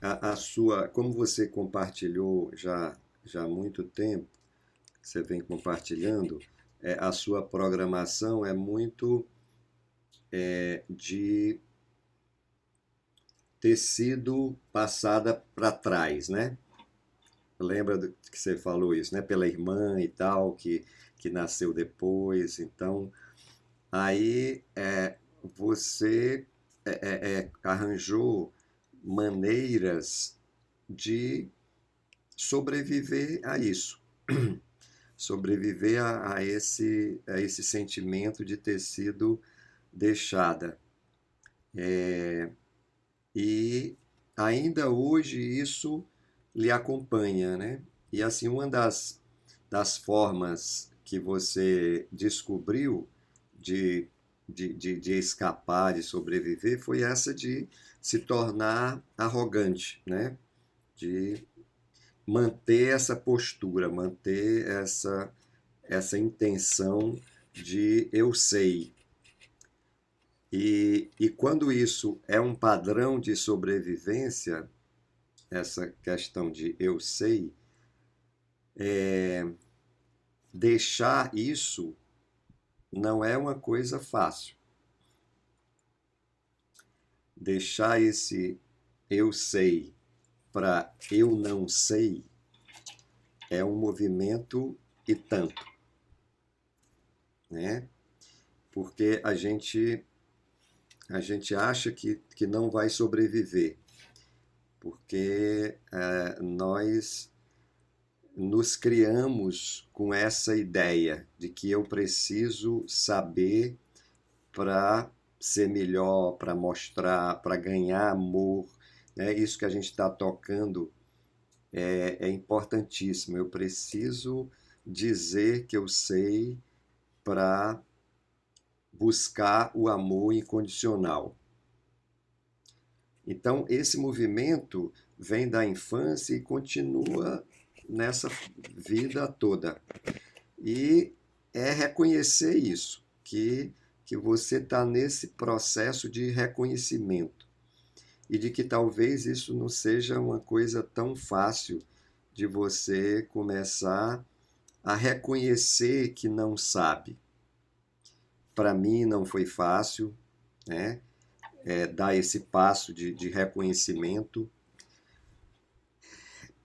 a sua, como você compartilhou já há muito tempo, você vem compartilhando, a sua programação é muito de ter sido passada para trás, né? Lembra que você falou isso, né? Pela irmã e tal, que nasceu depois. Então, aí você arranjou maneiras de sobreviver a isso, sobreviver a esse sentimento de ter sido deixada. E ainda hoje isso lhe acompanha, né? E assim, uma das formas que você descobriu de, de escapar, de sobreviver, foi essa de se tornar arrogante, né? De manter essa postura, manter essa intenção de eu sei. E quando isso é um padrão de sobrevivência, essa questão de eu sei, deixar isso não é uma coisa fácil. Deixar esse eu sei para eu não sei é um movimento e tanto, né? Porque a gente acha que não vai sobreviver, porque nós nos criamos com essa ideia de que eu preciso saber para ser melhor, para mostrar, para ganhar amor. Né? Isso que a gente está tocando é importantíssimo. Eu preciso dizer que eu sei para buscar o amor incondicional. Então, esse movimento vem da infância e continua nessa vida toda. E é reconhecer isso, que você está nesse processo de reconhecimento e de que talvez isso não seja uma coisa tão fácil de você começar a reconhecer que não sabe. Para mim não foi fácil, né? Dar esse passo de reconhecimento,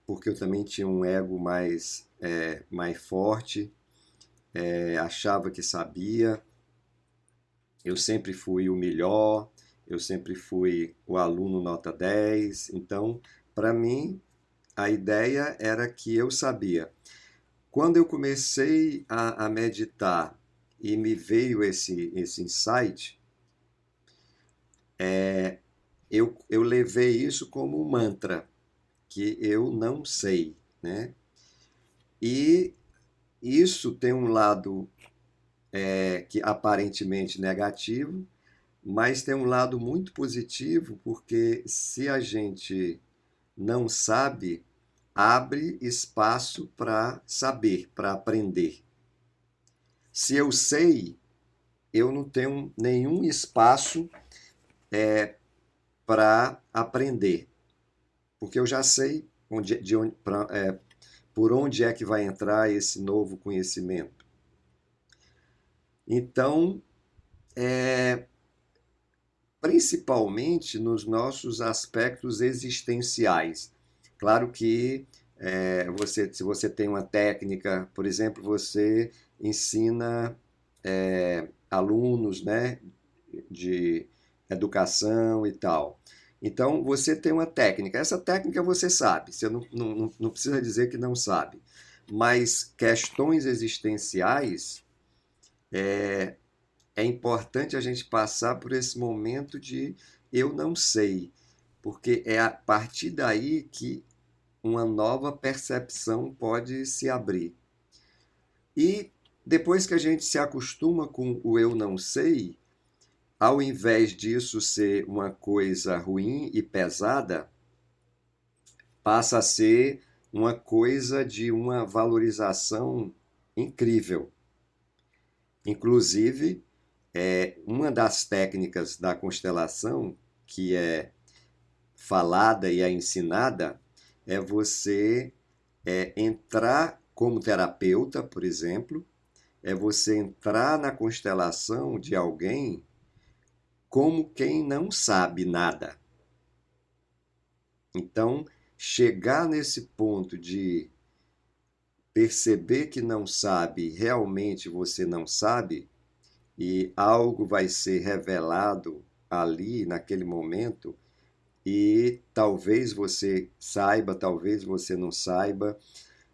porque eu também tinha um ego mais forte, achava que sabia, eu sempre fui o melhor, eu sempre fui o aluno nota 10. Então, para mim, a ideia era que eu sabia. Quando eu comecei a meditar e me veio esse insight, eu levei isso como um mantra, que eu não sei, né? E isso tem um lado que aparentemente negativo, mas tem um lado muito positivo, porque se a gente não sabe, abre espaço para saber, para aprender. Se eu sei, eu não tenho nenhum espaço para aprender, porque eu já sei por onde é que vai entrar esse novo conhecimento. Então, principalmente nos nossos aspectos existenciais. Claro que se você tem uma técnica, por exemplo, você ensina alunos, né, de educação e tal. Então, você tem uma técnica. Essa técnica você sabe, você não precisa dizer que não sabe. Mas questões existenciais, é importante a gente passar por esse momento de eu não sei, porque é a partir daí que uma nova percepção pode se abrir. E depois que a gente se acostuma com o eu não sei, ao invés disso ser uma coisa ruim e pesada, passa a ser uma coisa de uma valorização incrível. Inclusive, uma das técnicas da constelação, que é falada e é ensinada é você entrar como terapeuta, por exemplo, é você entrar na constelação de alguém como quem não sabe nada. Então, chegar nesse ponto de perceber que não sabe, realmente você não sabe, e algo vai ser revelado ali, naquele momento, e talvez você saiba, talvez você não saiba,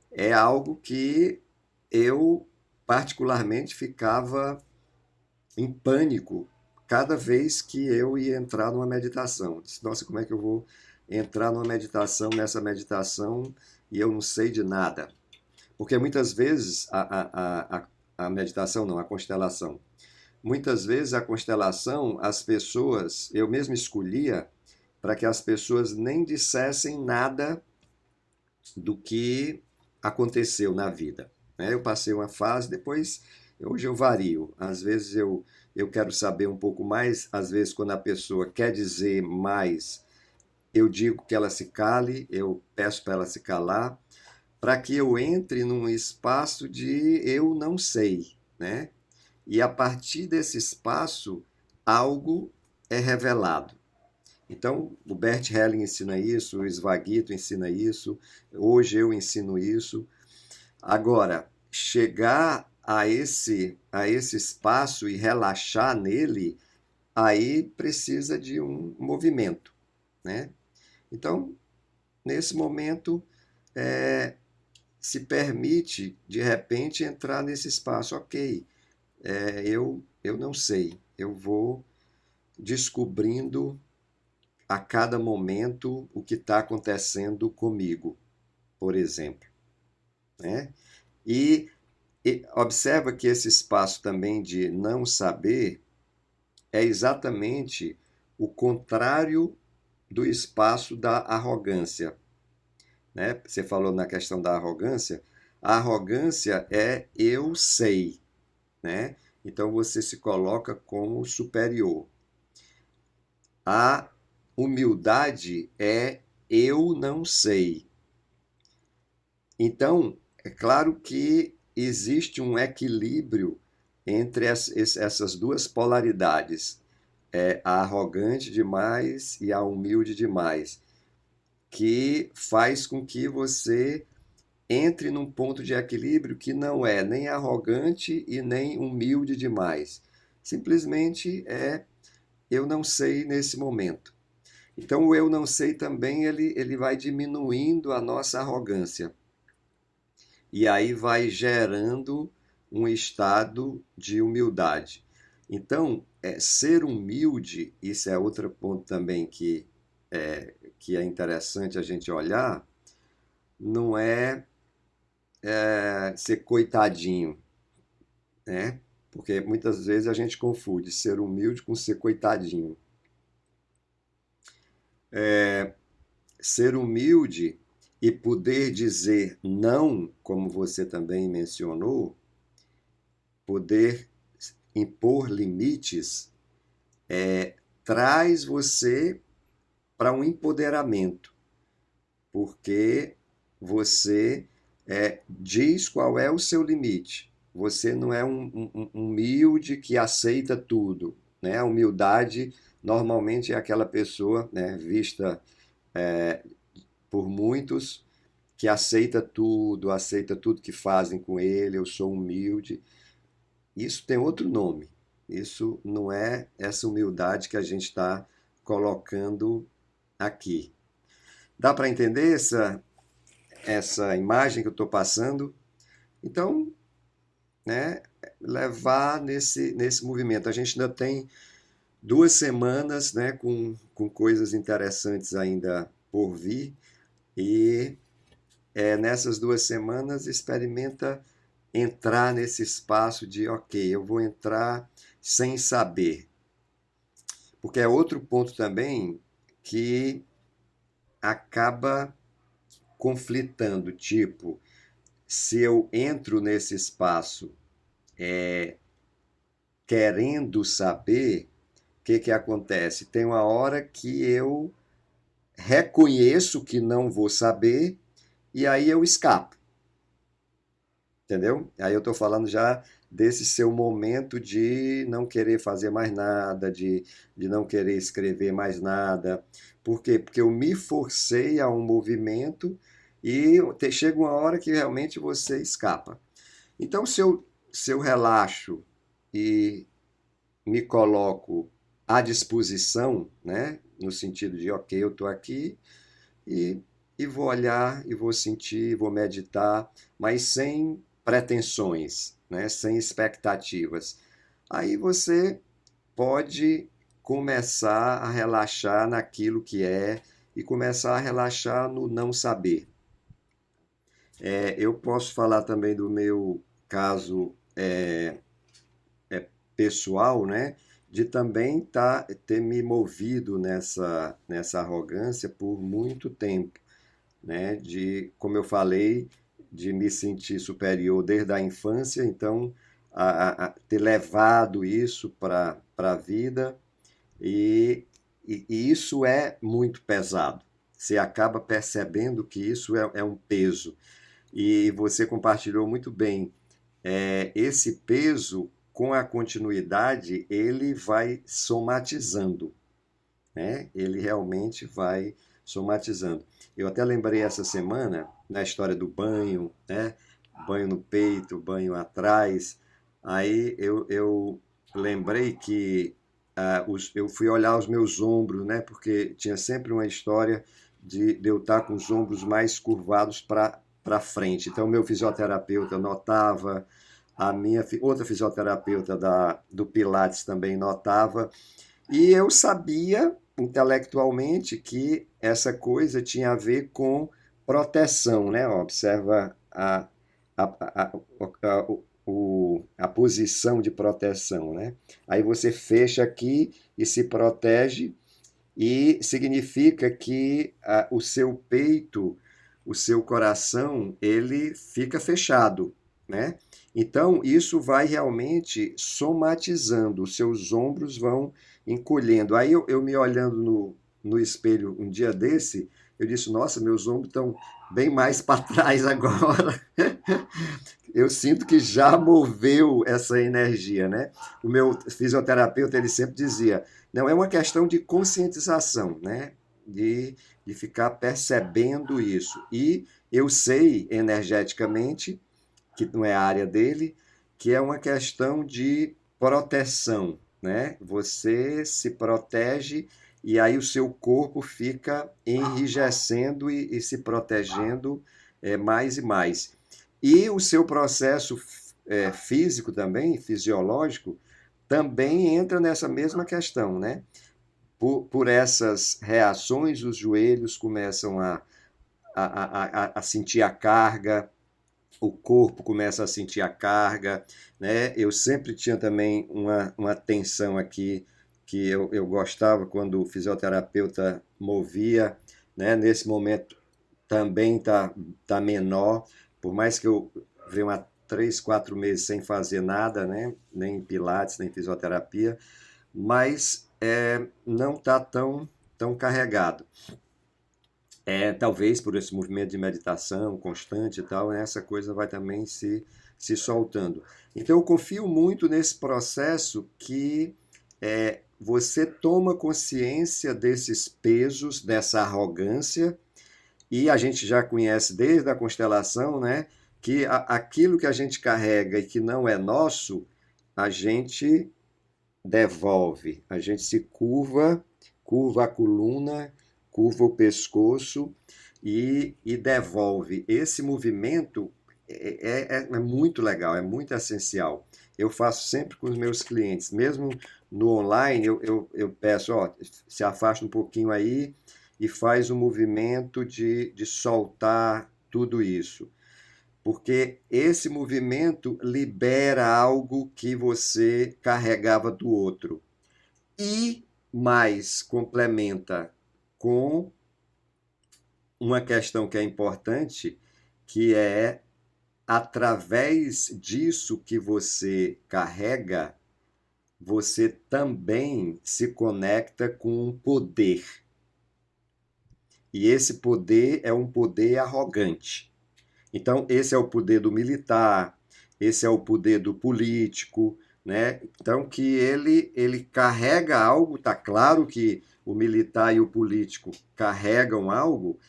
é algo que eu particularmente ficava em pânico cada vez que eu ia entrar numa meditação. Disse, nossa, como é que eu vou entrar numa meditação, nessa meditação, e eu não sei de nada? Porque muitas vezes a meditação, não, a constelação. Muitas vezes a constelação, as pessoas, eu mesmo escolhia para que as pessoas nem dissessem nada do que aconteceu na vida. Né? Eu passei uma fase, depois, hoje eu vario. Às vezes eu quero saber um pouco mais, às vezes quando a pessoa quer dizer mais, eu digo que ela se cale, eu peço para ela se calar, para que eu entre num espaço de eu não sei, né? E a partir desse espaço, algo é revelado. Então, o Bert Helling ensina isso, o Svagito ensina isso, hoje eu ensino isso. Agora, chegar a esse espaço e relaxar nele, aí precisa de um movimento, né? Então, nesse momento, é, se permite, de repente, entrar nesse espaço. Ok, eu não sei, eu vou descobrindo a cada momento o que está acontecendo comigo, por exemplo. Né? E observa que esse espaço também de não saber é exatamente o contrário do espaço da arrogância. Né? Você falou na questão da arrogância. A arrogância é eu sei. Né? Então você se coloca como superior. A humildade é eu não sei. Então, é claro que existe um equilíbrio entre essas duas polaridades, a arrogante demais e a humilde demais, que faz com que você entre num ponto de equilíbrio que não é nem arrogante e nem humilde demais. Simplesmente eu não sei nesse momento. Então, o eu não sei também, ele vai diminuindo a nossa arrogância. E aí vai gerando um estado de humildade. Então, ser humilde, isso é outro ponto também que é interessante a gente olhar, não é ser coitadinho, né? Porque muitas vezes a gente confunde ser humilde com ser coitadinho. Ser humilde e poder dizer não, como você também mencionou, poder impor limites, traz você para um empoderamento, porque você diz qual é o seu limite. Você não é um humilde que aceita tudo. Né? A humildade normalmente é aquela pessoa, né, vista por muitos que aceita tudo que fazem com ele, eu sou humilde. Isso tem outro nome. Isso não é essa humildade que a gente está colocando aqui. Dá para entender essa imagem que eu estou passando? Então, né, levar nesse movimento. A gente ainda tem 2 semanas, né, com coisas interessantes ainda por vir, e nessas 2 semanas experimenta entrar nesse espaço de, ok, eu vou entrar sem saber. Porque é outro ponto também que acaba conflitando, tipo, se eu entro nesse espaço querendo saber, o que acontece? Tem uma hora que eu reconheço que não vou saber e aí eu escapo, entendeu? Aí eu estou falando já desse seu momento de não querer fazer mais nada, de não querer escrever mais nada. Por quê? Porque eu me forcei a um movimento e chega uma hora que realmente você escapa. Então, se eu relaxo e me coloco à disposição, né? No sentido de, ok, eu estou aqui e, e vou olhar, e vou sentir, vou meditar, mas sem pretensões, né? Sem expectativas. Aí você pode começar a relaxar naquilo que é e começar a relaxar no não saber. Eu posso falar também do meu caso pessoal, né? De também ter me movido nessa arrogância por muito tempo, né? De, como eu falei, de me sentir superior desde a infância, então ter levado isso para a vida e, e isso é muito pesado. Você acaba percebendo que isso é um peso. E você compartilhou muito bem. Esse peso, com a continuidade, ele vai somatizando, né? Ele realmente vai somatizando. Eu até lembrei essa semana, na história do banho, né? Banho no peito, banho atrás. Aí eu lembrei que eu fui olhar os meus ombros, né? Porque tinha sempre uma história de eu estar com os ombros mais curvados para frente. Então, meu fisioterapeuta notava, a minha outra fisioterapeuta do Pilates também notava, e eu sabia intelectualmente que essa coisa tinha a ver com proteção, né? Observa a posição de proteção, né? Aí você fecha aqui e se protege, e significa que o seu peito, o seu coração, ele fica fechado, né? Então, isso vai realmente somatizando, os seus ombros vão encolhendo. Aí eu me olhando no espelho um dia desse, eu disse, nossa, meus ombros estão bem mais para trás agora. Eu sinto que já moveu essa energia, né? O meu fisioterapeuta, ele sempre dizia, não é uma questão de conscientização, né? De ficar percebendo isso. E eu sei energeticamente, que não é a área dele, que é uma questão de proteção, né? Você se protege e aí o seu corpo fica enrijecendo e se protegendo mais e mais. E o seu processo físico também, fisiológico, também entra nessa mesma questão, né? Por essas reações, os joelhos começam a sentir a carga, o corpo começa a sentir a carga, né? Eu sempre tinha também uma tensão aqui que eu gostava quando o fisioterapeuta movia, né? Nesse momento também tá menor, por mais que eu venha há 3, 4 meses sem fazer nada, né? Nem pilates, nem fisioterapia, mas não está tão carregado. Talvez por esse movimento de meditação constante e tal, essa coisa vai também se soltando. Então, eu confio muito nesse processo que você toma consciência desses pesos, dessa arrogância, e a gente já conhece desde a constelação, né, que aquilo que a gente carrega e que não é nosso, a gente devolve, a gente se curva a coluna, curva o pescoço e devolve. Esse movimento é muito legal, é muito essencial. Eu faço sempre com os meus clientes, mesmo no online, eu peço, ó, se afasta um pouquinho aí e faz o movimento de soltar tudo isso, porque esse movimento libera algo que você carregava do outro. E mais complementa com uma questão que é importante, que é através disso que você carrega, você também se conecta com um poder. E esse poder é um poder arrogante. Então, esse é o poder do militar, esse é o poder do político, né? Então, que ele carrega algo, tá claro que o militar e o político carregam algo,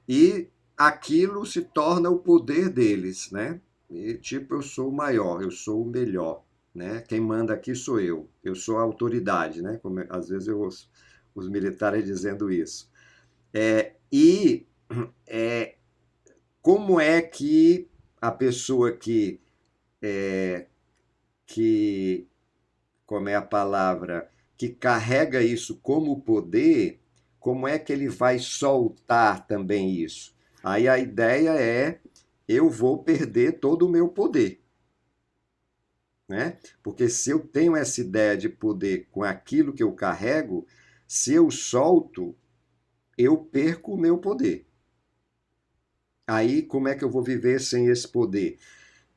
e aquilo se torna o poder deles, né? E, tipo, eu sou o maior, eu sou o melhor, né? Quem manda aqui sou eu sou a autoridade, né? Como às vezes eu ouço os militares dizendo isso. E é, como é que a pessoa que, como é a palavra, que carrega isso como poder, como é que ele vai soltar também isso? Aí a ideia é, eu vou perder todo o meu poder, né? Porque se eu tenho essa ideia de poder com aquilo que eu carrego, se eu solto, eu perco o meu poder. Aí como é que eu vou viver sem esse poder?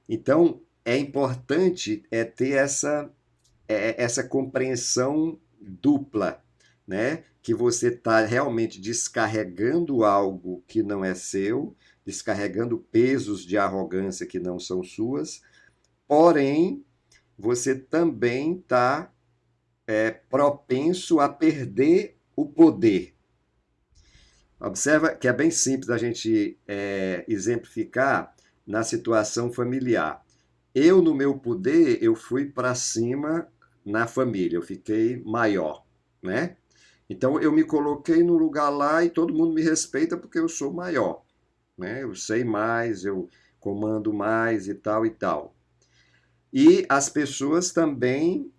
Então, é importante ter essa compreensão dupla, né? Que você está realmente descarregando algo que não é seu, descarregando pesos de arrogância que não são suas, porém, você também está propenso a perder o poder. Observa que é bem simples a gente exemplificar na situação familiar. Eu, no meu poder, eu fui para cima na família, eu fiquei maior, né? Então eu me coloquei no lugar lá e todo mundo me respeita porque eu sou maior, né? Eu sei mais, eu comando mais e tal e tal. E as pessoas também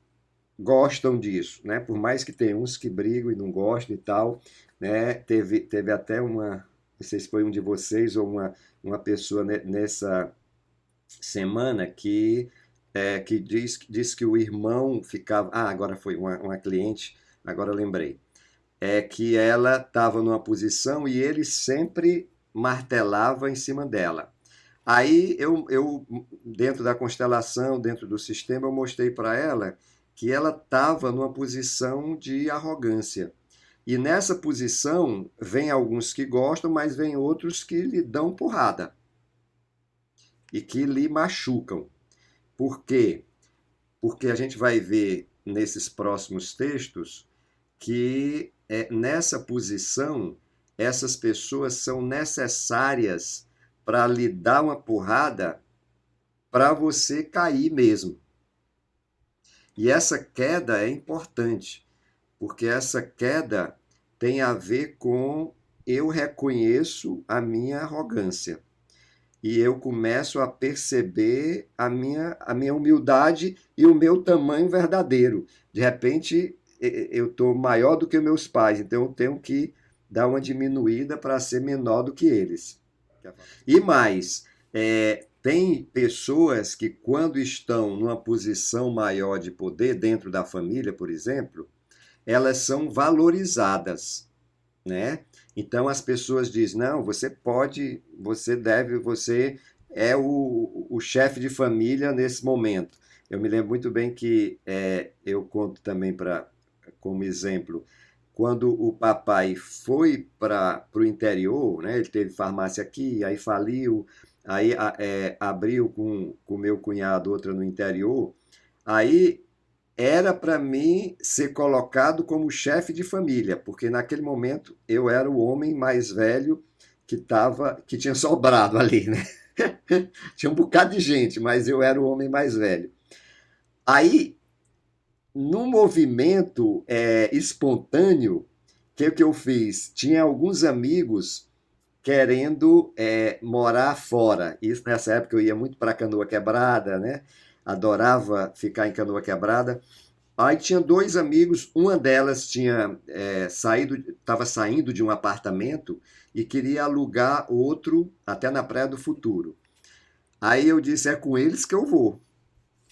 gostam disso, né? Por mais que tenha uns que brigam e não gostam e tal, né? Teve até uma, não sei se foi um de vocês ou uma pessoa nessa semana que diz que o irmão ficava. Ah, agora foi uma cliente, agora eu lembrei. É que ela estava numa posição e ele sempre martelava em cima dela. Aí dentro da constelação, dentro do sistema, eu mostrei para ela que ela estava numa posição de arrogância. E nessa posição, vem alguns que gostam, mas vem outros que lhe dão porrada e que lhe machucam. Por quê? Porque a gente vai ver nesses próximos textos que nessa posição essas pessoas são necessárias para lhe dar uma porrada para você cair mesmo. E essa queda é importante, porque essa queda tem a ver com eu reconheço a minha arrogância e eu começo a perceber a minha humildade e o meu tamanho verdadeiro. De repente, eu estou maior do que meus pais, então eu tenho que dar uma diminuída para ser menor do que eles. E mais, tem pessoas que, quando estão numa posição maior de poder, dentro da família, por exemplo, elas são valorizadas, né? Então as pessoas dizem, não, você pode, você deve, você é o chefe de família nesse momento. Eu me lembro muito bem que eu conto também como exemplo, quando o papai foi para o interior, né, ele teve farmácia aqui, aí faliu, aí abriu com o meu cunhado outra no interior, aí era para mim ser colocado como chefe de família, porque naquele momento eu era o homem mais velho que tinha sobrado ali, né? Tinha um bocado de gente, mas eu era o homem mais velho. Aí, no movimento espontâneo, que eu fiz? Tinha alguns amigos querendo morar fora. Isso nessa época eu ia muito para Canoa Quebrada, né? Adorava ficar em Canoa Quebrada. Aí tinha dois amigos, uma delas tinha estava saindo de um apartamento e queria alugar outro até na Praia do Futuro. Aí eu disse, é com eles que eu vou.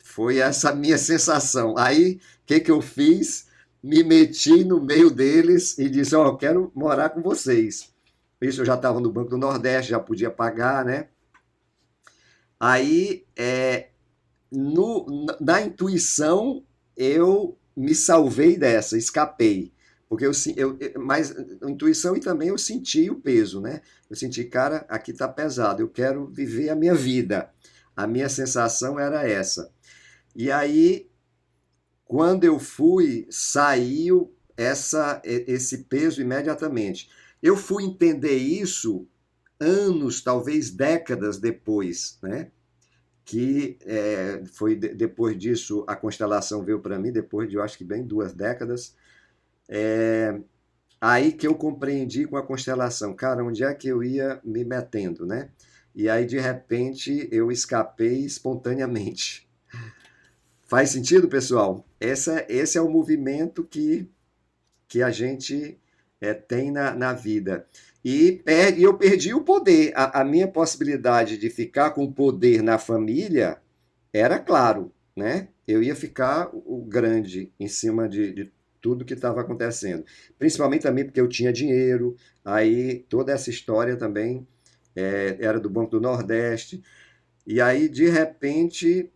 Foi essa a minha sensação. Aí, o que eu fiz? Me meti no meio deles e disse, ó, eu quero morar com vocês. Isso eu já estava no Banco do Nordeste, já podia pagar, né? Aí, na intuição, eu me salvei dessa, escapei. Porque mais intuição e também eu senti o peso, né? Eu senti, cara, aqui tá pesado, eu quero viver a minha vida. A minha sensação era essa. E aí, quando eu fui, saiu esse peso imediatamente. Eu fui entender isso anos, talvez décadas depois, né? Que foi depois disso, a constelação veio para mim, depois de, eu acho que bem 2 décadas. Aí que eu compreendi com a constelação, cara, onde é que eu ia me metendo, né? E aí, de repente, eu escapei espontaneamente. Faz sentido, pessoal? Esse é o movimento que a gente tem na vida. E eu perdi o poder. A minha possibilidade de ficar com o poder na família era claro, né? Eu ia ficar o grande em cima de tudo que estava acontecendo. Principalmente também porque eu tinha dinheiro, aí toda essa história também era do Banco do Nordeste. E aí, de repente,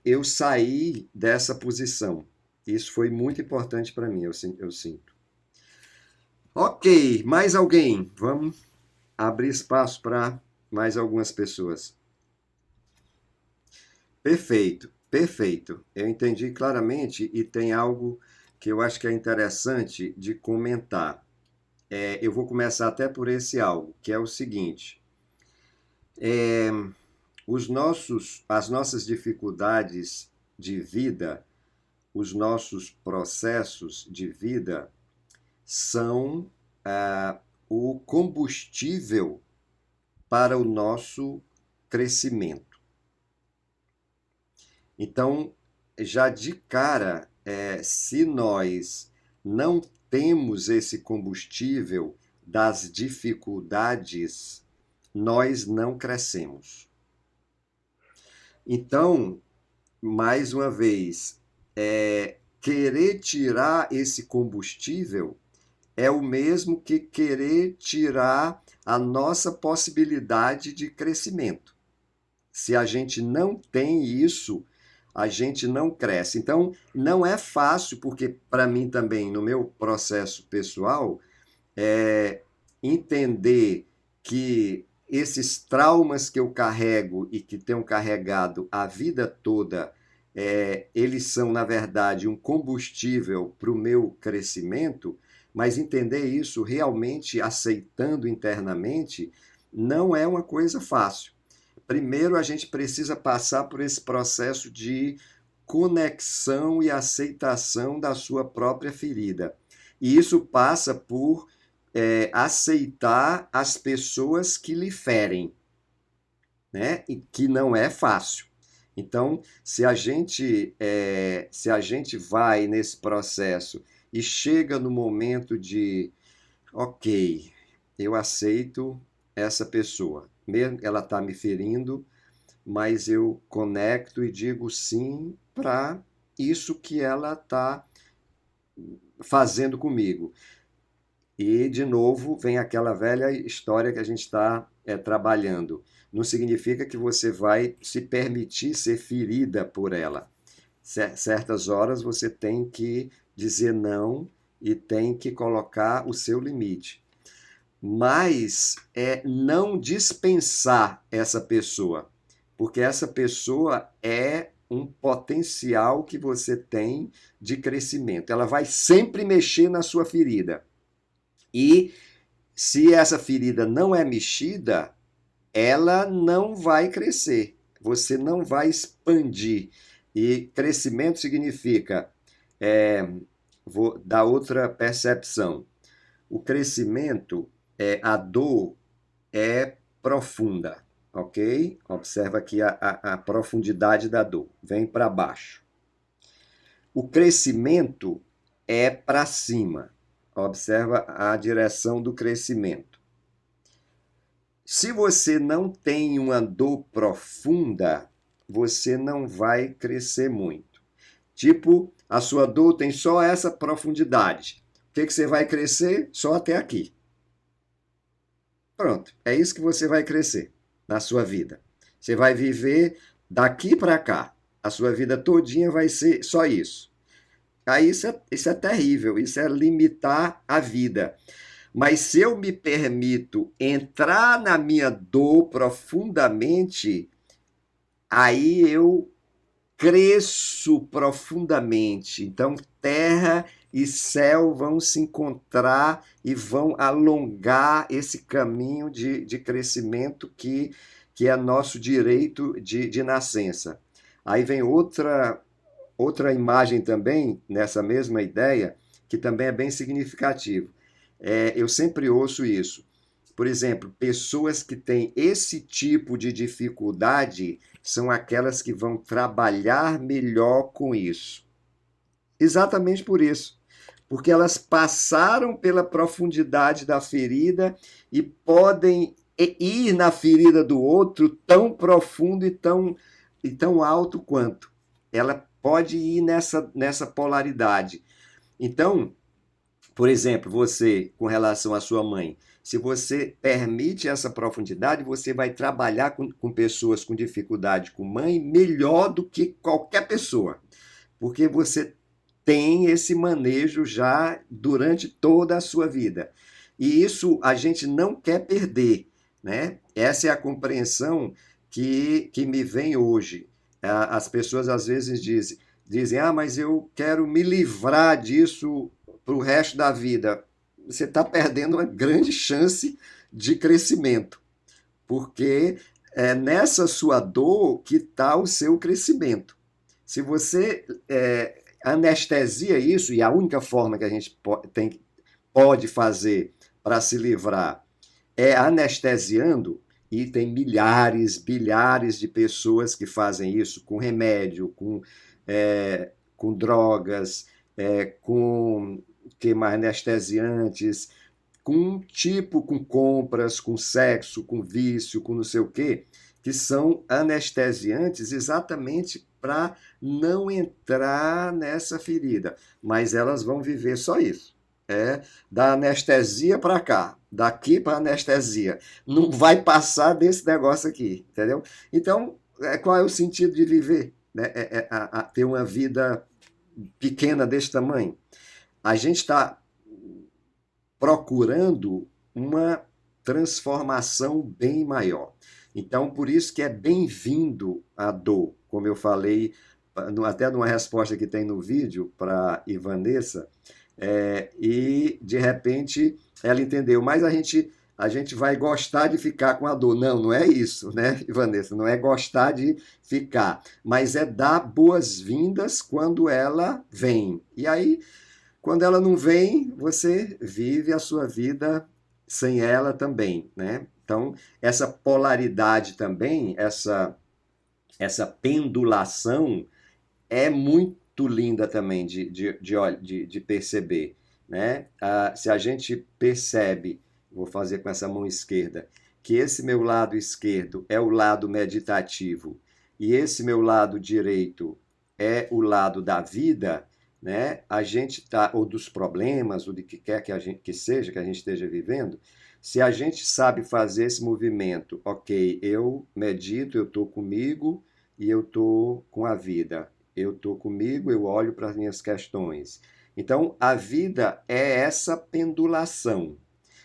eu saí dessa posição. Isso foi muito importante para mim, eu sinto. Ok, mais alguém? Vamos abrir espaço para mais algumas pessoas. Perfeito, perfeito. Eu entendi claramente e tem algo que eu acho que é interessante de comentar. Eu vou começar até por esse algo, que é o seguinte: as nossas dificuldades de vida, os nossos processos de vida são o combustível para o nosso crescimento. Então, já de cara, se nós não temos esse combustível das dificuldades, nós não crescemos. Então, mais uma vez, querer tirar esse combustível é o mesmo que querer tirar a nossa possibilidade de crescimento. Se a gente não tem isso, a gente não cresce. Então, não é fácil, porque para mim também, no meu processo pessoal, entender que esses traumas que eu carrego e que tenho carregado a vida toda, eles são, na verdade, um combustível para o meu crescimento, mas entender isso realmente aceitando internamente não é uma coisa fácil. Primeiro, a gente precisa passar por esse processo de conexão e aceitação da sua própria ferida. E isso passa por aceitar as pessoas que lhe ferem, né? E que não é fácil. Então, se a gente vai nesse processo e chega no momento de, ok, eu aceito essa pessoa, mesmo que ela está me ferindo, mas eu conecto e digo sim para isso que ela está fazendo comigo. E, de novo, vem aquela velha história que a gente está trabalhando. Não significa que você vai se permitir ser ferida por ela. Certas horas você tem que dizer não e tem que colocar o seu limite. Mas não dispensar essa pessoa, porque essa pessoa é um potencial que você tem de crescimento. Ela vai sempre mexer na sua ferida. E se essa ferida não é mexida, ela não vai crescer. Você não vai expandir. E crescimento significa, vou dar outra percepção. O crescimento, a dor é profunda, ok? Observa aqui a profundidade da dor. Vem para baixo. O crescimento é para cima. Observa a direção do crescimento. Se você não tem uma dor profunda, você não vai crescer muito. Tipo, a sua dor tem só essa profundidade. O que você vai crescer? Só até aqui. Pronto, é isso que você vai crescer na sua vida. Você vai viver daqui para cá. A sua vida todinha vai ser só isso. Aí isso é terrível, isso é limitar a vida. Mas se eu me permito entrar na minha dor profundamente, aí eu cresço profundamente. Então, terra e céu vão se encontrar e vão alongar esse caminho de crescimento que é nosso direito de nascença. Aí vem outra imagem também, nessa mesma ideia, que também é bem significativo. Eu sempre ouço isso. Por exemplo, pessoas que têm esse tipo de dificuldade são aquelas que vão trabalhar melhor com isso. Exatamente por isso. Porque elas passaram pela profundidade da ferida e podem ir na ferida do outro tão profundo e tão alto quanto. Ela pode ir nessa polaridade. Então, por exemplo, você, com relação à sua mãe, se você permite essa profundidade, você vai trabalhar com pessoas com dificuldade com mãe melhor do que qualquer pessoa, porque você tem esse manejo já durante toda a sua vida. E isso a gente não quer perder, né? Essa é a compreensão que me vem hoje. As pessoas às vezes dizem, mas eu quero me livrar disso para o resto da vida. Você está perdendo uma grande chance de crescimento, porque é nessa sua dor que está o seu crescimento. Se você anestesia isso, e a única forma que a gente pode fazer para se livrar é anestesiando, e tem milhares, bilhares de pessoas que fazem isso com remédio, com drogas, com que mais anestesiantes, com compras, com sexo, com vício, com não sei o quê, que são anestesiantes exatamente para não entrar nessa ferida. Mas elas vão viver só isso. Da anestesia para cá, daqui para anestesia. Não vai passar desse negócio aqui, entendeu? Então, qual é o sentido de viver? Né? Ter uma vida pequena desse tamanho? A gente está procurando uma transformação bem maior. Então, por isso que é bem-vindo a dor, como eu falei, até numa resposta que tem no vídeo para Ivanessa, e de repente ela entendeu, mas a gente vai gostar de ficar com a dor. Não, não é isso, né, Ivanessa? Não é gostar de ficar, mas é dar boas-vindas quando ela vem. E aí quando ela não vem, você vive a sua vida sem ela também, né? Então, essa polaridade também, essa pendulação é muito linda também de perceber, né? Se a gente percebe, vou fazer com essa mão esquerda, que esse meu lado esquerdo é o lado meditativo e esse meu lado direito é o lado da vida, né? A gente tá ou dos problemas, ou de que quer que a gente que seja que a gente esteja vivendo, se a gente sabe fazer esse movimento, ok, eu medito, eu estou comigo e eu estou com a vida. Eu estou comigo, eu olho para as minhas questões. Então, a vida é essa pendulação.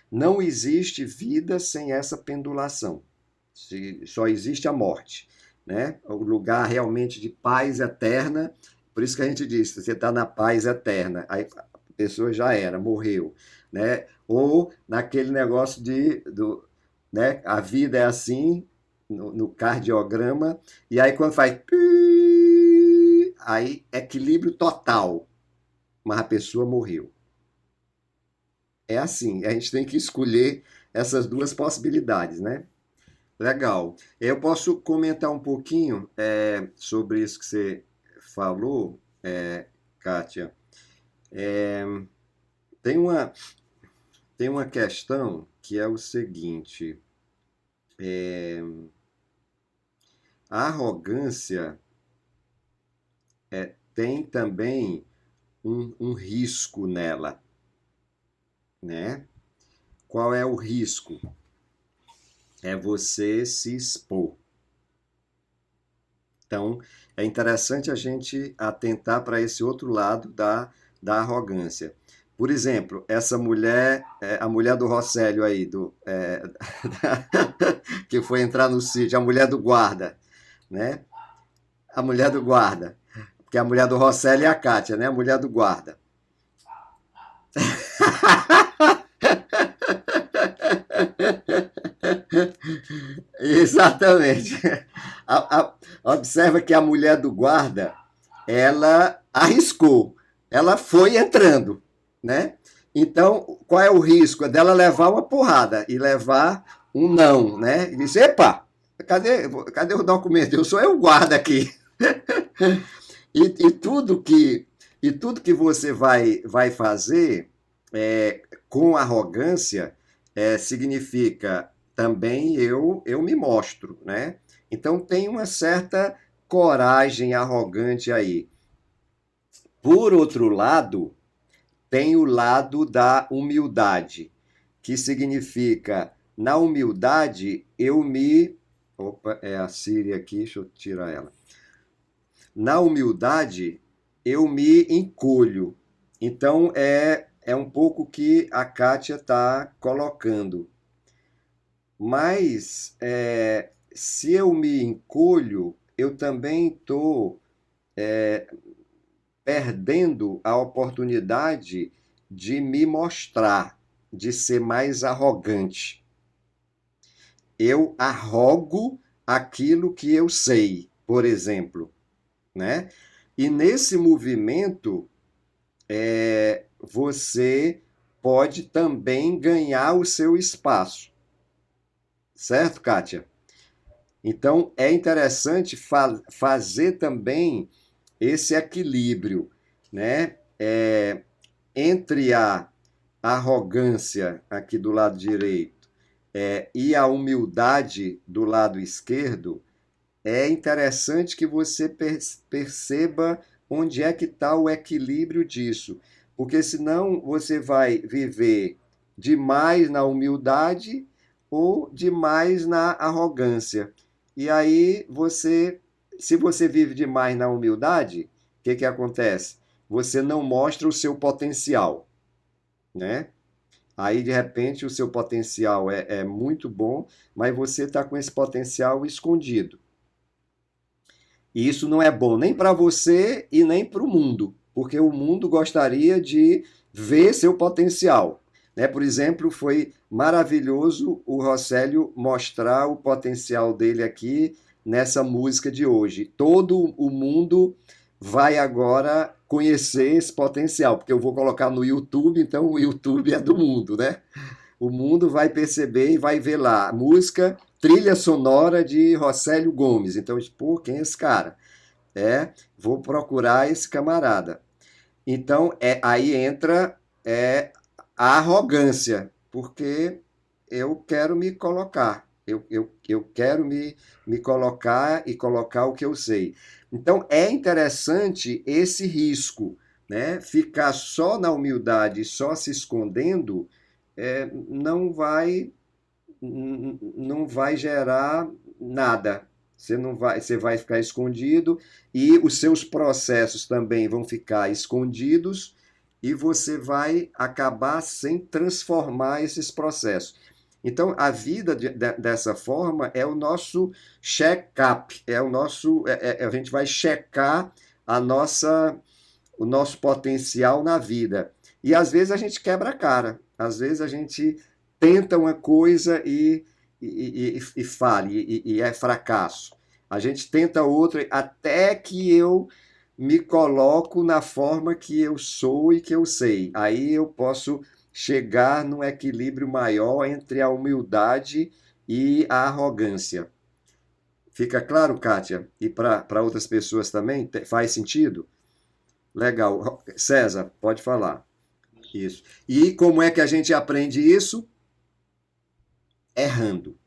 Não existe vida sem essa pendulação. Só existe a morte, né? O lugar realmente de paz eterna. Por isso que a gente diz, você está na paz eterna. Aí a pessoa já era, morreu, né? Ou naquele negócio né? A vida é assim no cardiograma e aí quando faz aí equilíbrio total, mas a pessoa morreu. É assim, a gente tem que escolher essas duas possibilidades, né? Legal. Eu posso comentar um pouquinho sobre isso que você falou, Kátia. Tem uma, tem uma questão que é o seguinte: a arrogância tem também um risco nela, né? Qual é o risco? É você se expor. Então, é interessante a gente atentar para esse outro lado da arrogância. Por exemplo, essa mulher, a mulher do Rosélio aí, que foi entrar no sítio, a mulher do guarda, né? A mulher do guarda, porque a mulher do Rosélio é a Kátia, né? A mulher do guarda. Exatamente. Observa que a mulher do guarda, ela arriscou, ela foi entrando, né? Então, qual é o risco? É dela levar uma porrada e levar um não, né? E dizer, epa, cadê o documento? Eu sou eu o guarda aqui. E, e, tudo que, e tudo que você vai fazer com arrogância significa também eu me mostro, né? Então tem uma certa coragem arrogante aí. Por outro lado, tem o lado da humildade, que significa, na humildade, eu me. Opa, é a Síria aqui, deixa eu tirar ela. Na humildade, eu me encolho. Então, é um pouco o que a Kátia está colocando. Mas, se eu me encolho, eu também estou perdendo a oportunidade de me mostrar, de ser mais arrogante. Eu arrogo aquilo que eu sei, por exemplo, né? E nesse movimento, você pode também ganhar o seu espaço, certo, Kátia? Então, é interessante fazer também esse equilíbrio, né? Entre a arrogância aqui do lado direito e a humildade do lado esquerdo, é interessante que você perceba onde é que está o equilíbrio disso, porque senão você vai viver demais na humildade ou demais na arrogância. E aí se você vive demais na humildade, o que acontece? Você não mostra o seu potencial, né? Aí, de repente, o seu potencial é muito bom, mas você está com esse potencial escondido. E isso não é bom nem para você e nem para o mundo, porque o mundo gostaria de ver seu potencial. Né? Por exemplo, foi maravilhoso o Rosélio mostrar o potencial dele aqui nessa música de hoje. Todo o mundo vai agora conhecer esse potencial, porque eu vou colocar no YouTube, então o YouTube é do mundo, né? O mundo vai perceber e vai ver lá, música, trilha sonora de Rosélio Gomes. Então, pô, quem é esse cara? Vou procurar esse camarada. Então, aí entra a arrogância, porque eu quero me colocar, eu quero me colocar e colocar o que eu sei. Então, é interessante esse risco, né? Ficar só na humildade, só se escondendo, não vai gerar nada. Você vai ficar escondido e os seus processos também vão ficar escondidos e você vai acabar sem transformar esses processos. Então, a vida dessa forma é o nosso check-up, a gente vai checar o nosso potencial na vida. E às vezes a gente quebra a cara, às vezes a gente tenta uma coisa e falha, e é fracasso. A gente tenta outra até que eu me coloco na forma que eu sou e que eu sei. Aí eu posso chegar num equilíbrio maior entre a humildade e a arrogância. Fica claro, Kátia? E para outras pessoas também? Faz sentido? Legal. César, pode falar. Isso. E como é que a gente aprende isso? Errando,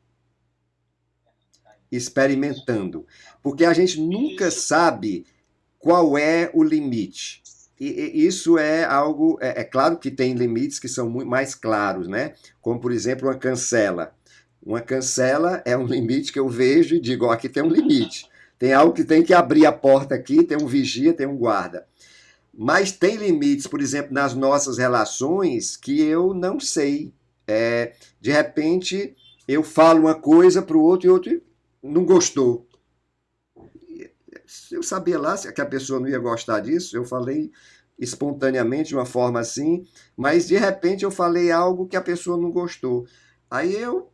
experimentando. Porque a gente nunca sabe qual é o limite. E isso é algo. É claro que tem limites que são muito mais claros, né? Como, por exemplo, uma cancela. Uma cancela é um limite que eu vejo e digo: ó, aqui tem um limite. Tem algo que tem que abrir a porta aqui, tem um vigia, tem um guarda. Mas tem limites, por exemplo, nas nossas relações que eu não sei. De repente, eu falo uma coisa para o outro e o outro não gostou. Eu sabia lá que a pessoa não ia gostar disso, eu falei espontaneamente, de uma forma assim, mas de repente eu falei algo que a pessoa não gostou. Aí eu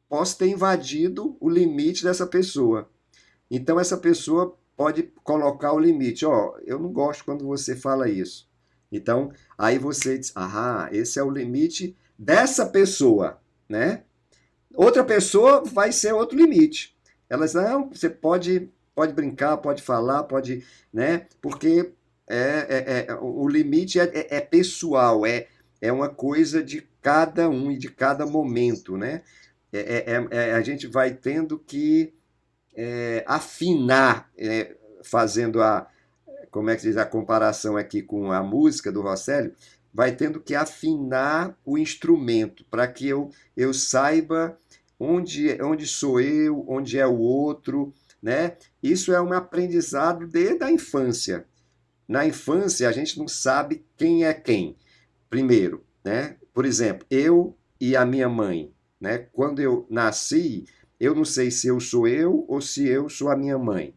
posso ter invadido o limite dessa pessoa. Então essa pessoa pode colocar o limite, ó, eu não gosto quando você fala isso. Então, aí você diz, ah, esse é o limite dessa pessoa, né? Outra pessoa vai ser outro limite. Elas, não, você pode brincar, pode falar, pode, né? Porque o limite é pessoal, é uma coisa de cada um e de cada momento, né? A gente vai tendo que afinar, fazendo como é que se diz, a comparação aqui com a música do Rosselli, vai tendo que afinar o instrumento para que eu saiba onde sou eu, onde é o outro, né? Isso é um aprendizado desde a infância. Na infância, a gente não sabe quem é quem, primeiro, né? Por exemplo, eu e a minha mãe, né? Quando eu nasci, eu não sei se eu sou eu ou se eu sou a minha mãe.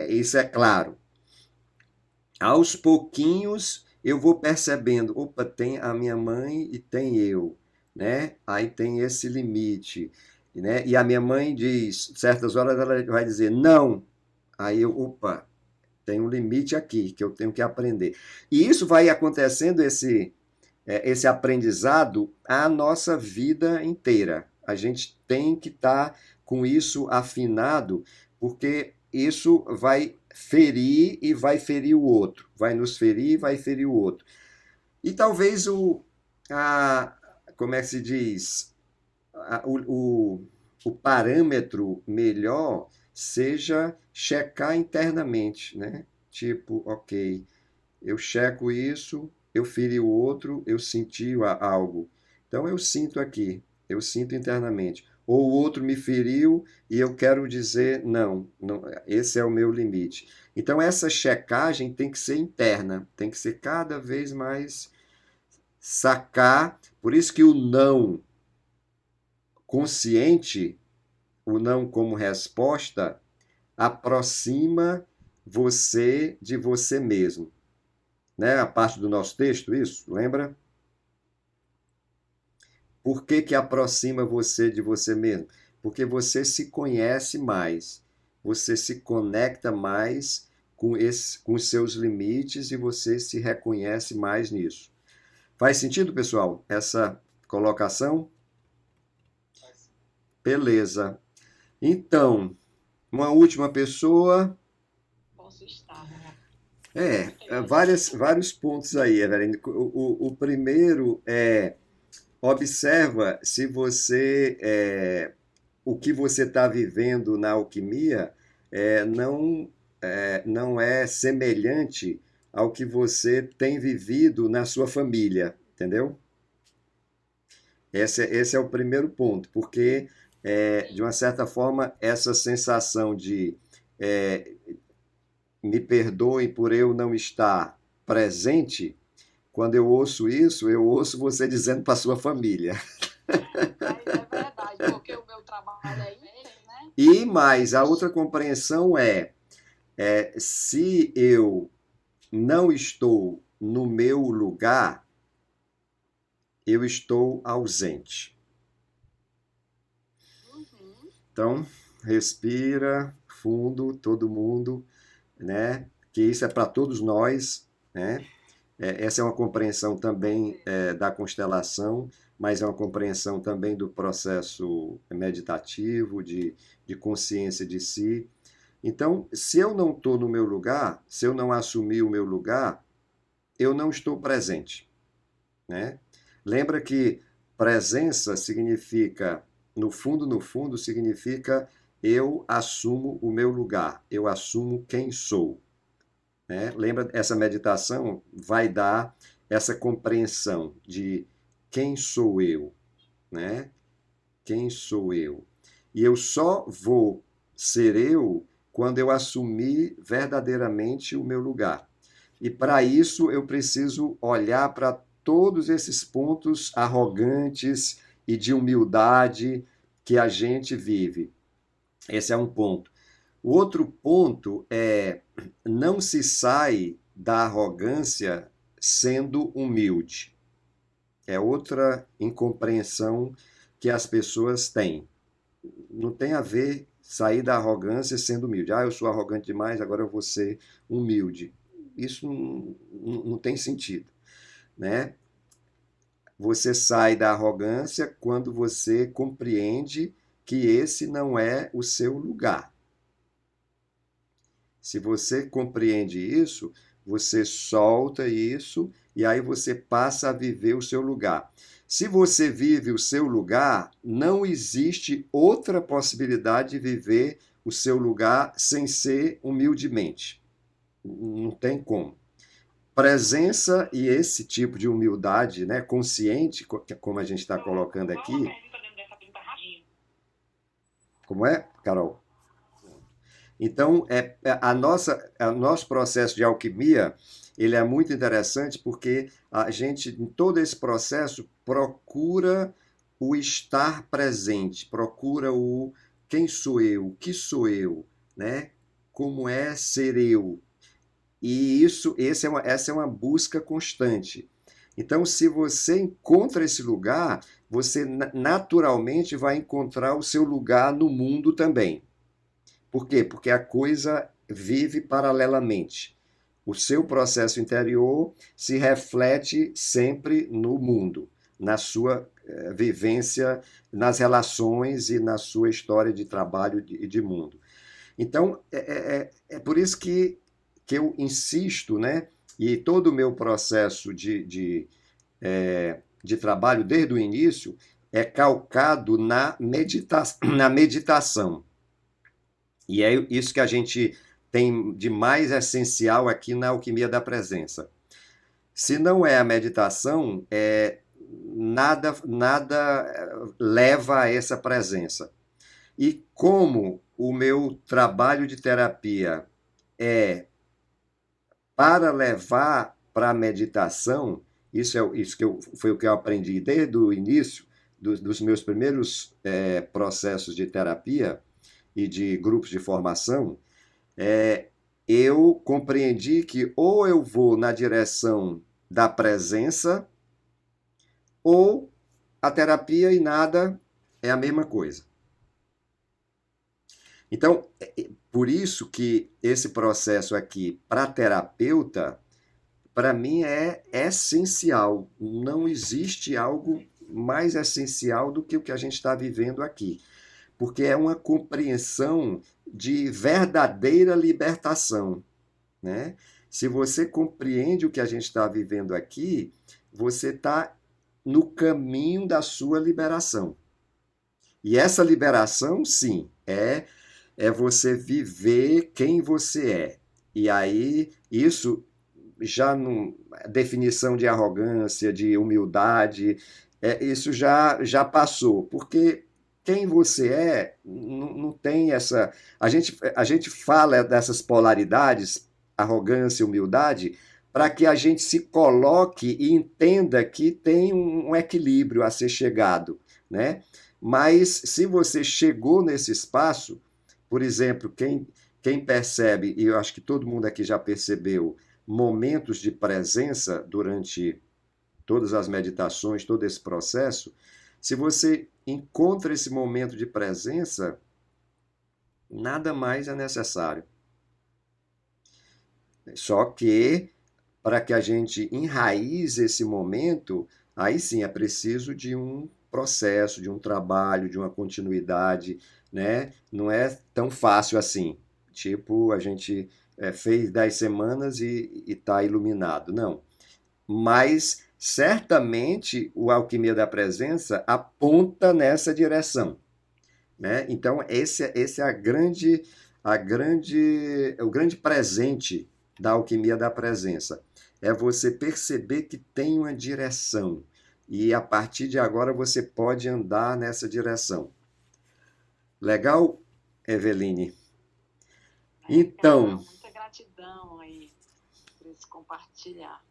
Isso é claro. Aos pouquinhos eu vou percebendo, opa, tem a minha mãe e tem eu, né? Aí tem esse limite, né? E a minha mãe diz, certas horas ela vai dizer não. Aí eu, opa, tem um limite aqui que eu tenho que aprender. E isso vai acontecendo esse aprendizado a nossa vida inteira. A gente tem que estar com isso afinado, porque isso vai ferir e vai ferir o outro, vai nos ferir e vai ferir o outro. E talvez a, como é que se diz, o parâmetro melhor seja checar internamente, né? Tipo, ok, eu checo isso, eu feri o outro, eu senti algo. Então eu sinto aqui, eu sinto internamente. Ou o outro me feriu e eu quero dizer, não, não, esse é o meu limite. Então essa checagem tem que ser interna, tem que ser cada vez mais sacar. Por isso que o não consciente, o não como resposta, aproxima você de você mesmo, né? A parte do nosso texto, isso, lembra? Por que que aproxima você de você mesmo? Porque você se conhece mais, você se conecta mais com os seus limites e você se reconhece mais nisso. Faz sentido, pessoal, essa colocação? Beleza. Então, uma última pessoa. Posso estar, né? Vários pontos aí, Evelyn. O primeiro é observa se o que você está vivendo na alquimia não é semelhante ao que você tem vivido na sua família, entendeu? Esse é o primeiro ponto, porque, de uma certa forma, essa sensação de é, me perdoem por eu não estar presente, quando eu ouço isso, eu ouço você dizendo para sua família. Mas é verdade, porque o meu trabalho é isso, né? E mais, a outra compreensão se eu não estou no meu lugar, eu estou ausente. Uhum. Então, respira fundo, todo mundo, né? Que isso é para todos nós, né? Essa é uma compreensão também da constelação, mas é uma compreensão também do processo meditativo, de consciência de si. Então, se eu não estou no meu lugar, se eu não assumir o meu lugar, eu não estou presente, né? Lembra que presença significa, no fundo, significa eu assumo o meu lugar, eu assumo quem sou, né? Lembra, essa meditação vai dar essa compreensão de quem sou eu, né? Quem sou eu? E eu só vou ser eu quando eu assumir verdadeiramente o meu lugar. E para isso eu preciso olhar para todos esses pontos arrogantes e de humildade que a gente vive. Esse é um ponto. O outro ponto é não se sai da arrogância sendo humilde. É outra incompreensão que as pessoas têm. Não tem a ver sair da arrogância sendo humilde. Ah, eu sou arrogante demais, agora eu vou ser humilde. Isso não tem sentido, né? Você sai da arrogância quando você compreende que esse não é o seu lugar. Se você compreende isso, você solta isso e aí você passa a viver o seu lugar. Se você vive o seu lugar, não existe outra possibilidade de viver o seu lugar sem ser humildemente. Não tem como. Presença e esse tipo de humildade, né, consciente, como a gente está colocando aqui. Como é, Carol? Então, o nosso processo de alquimia, ele é muito interessante porque a gente, em todo esse processo, procura o estar presente, procura o quem sou eu, o que sou eu, né? Como é ser eu. E essa é uma busca constante. Então, se você encontra esse lugar, você naturalmente vai encontrar o seu lugar no mundo também. Por quê? Porque a coisa vive paralelamente. O seu processo interior se reflete sempre no mundo, na sua vivência, nas relações e na sua história de trabalho e de mundo. Então, é por isso que eu insisto, né? E todo o meu processo de trabalho desde o início é calcado na meditação. E é isso que a gente tem de mais essencial aqui na alquimia da presença. Se não é a meditação, nada leva a essa presença. E como o meu trabalho de terapia é para levar para a meditação, foi o que eu aprendi desde o início dos meus primeiros processos de terapia e de grupos de formação, eu compreendi que ou eu vou na direção da presença, ou a terapia e nada é a mesma coisa. Então, por isso que esse processo aqui, para terapeuta, para mim é essencial. Não existe algo mais essencial do que o que a gente está vivendo aqui. Porque é uma compreensão de verdadeira libertação, né? Se você compreende o que a gente está vivendo aqui, você está no caminho da sua liberação. E essa liberação, sim, é você viver quem você é. E aí, isso já não. Definição de arrogância, de humildade, isso já passou. Porque quem você é não tem essa. A gente fala dessas polaridades, arrogância e humildade, para que a gente se coloque e entenda que tem um equilíbrio a ser chegado, né? Mas se você chegou nesse espaço, por exemplo, quem percebe, e eu acho que todo mundo aqui já percebeu, momentos de presença durante todas as meditações, todo esse processo, se você encontra esse momento de presença, nada mais é necessário. Só que, para que a gente enraize esse momento, aí sim é preciso de um processo, de um trabalho, de uma continuidade, né? Não é tão fácil assim. Tipo, a gente fez 10 semanas e está iluminado. Não. Mas certamente o Alquimia da Presença aponta nessa direção, né? Então esse é o grande presente da Alquimia da Presença, é você perceber que tem uma direção e a partir de agora você pode andar nessa direção. Legal? Eveline. Legal, Então, muita gratidão aí por esse compartilhar.